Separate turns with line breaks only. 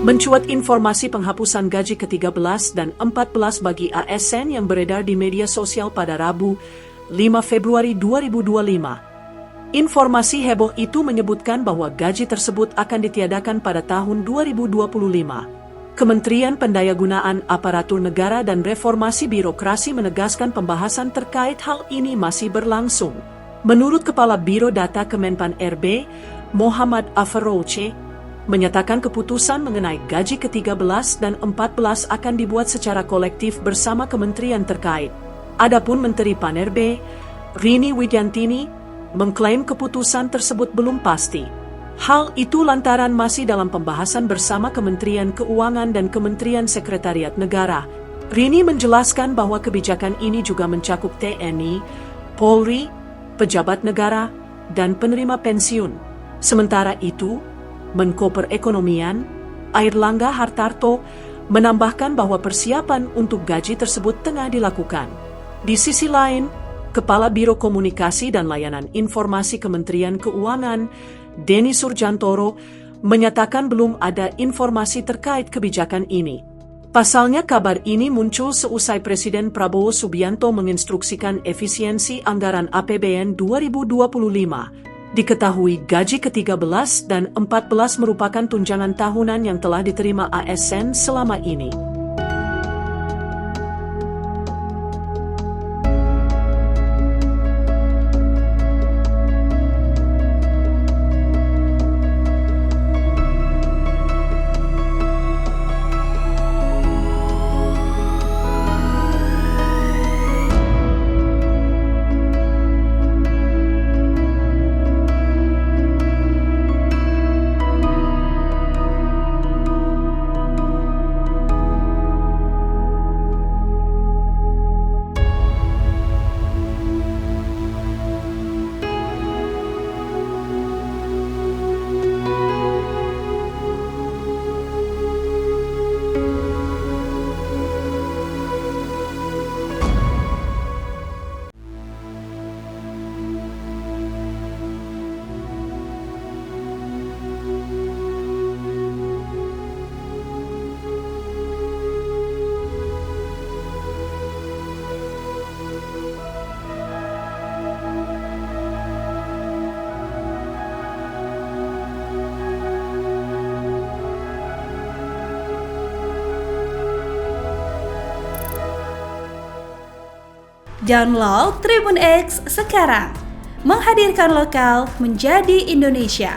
Mencuat informasi penghapusan gaji ke-13 dan 14 bagi ASN yang beredar di media sosial pada Rabu, 5 Februari 2025. Informasi heboh itu menyebutkan bahwa gaji tersebut akan ditiadakan pada tahun 2025. Kementerian Pendayagunaan Aparatur Negara dan Reformasi Birokrasi menegaskan pembahasan terkait hal ini masih berlangsung. Menurut Kepala Biro Data Kemenpan RB, Muhammad Afarouche, menyatakan keputusan mengenai gaji ke-13 dan 14 akan dibuat secara kolektif bersama kementerian terkait. Adapun Menteri Pan-RB, Rini Widyantini, mengklaim keputusan tersebut belum pasti. Hal itu lantaran masih dalam pembahasan bersama Kementerian Keuangan dan Kementerian Sekretariat Negara. Rini menjelaskan bahwa kebijakan ini juga mencakup TNI, Polri, pejabat negara, dan penerima pensiun. Sementara itu, Menko Perekonomian, Airlangga Hartarto, menambahkan bahwa persiapan untuk gaji tersebut tengah dilakukan. Di sisi lain, Kepala Biro Komunikasi dan Layanan Informasi Kementerian Keuangan, Denny Surjantoro, menyatakan belum ada informasi terkait kebijakan ini. Pasalnya kabar ini muncul seusai Presiden Prabowo Subianto menginstruksikan efisiensi anggaran APBN 2025. Diketahui gaji ke-13 dan 14 merupakan tunjangan tahunan yang telah diterima ASN selama ini.
Download Tribun X sekarang, menghadirkan lokal menjadi Indonesia.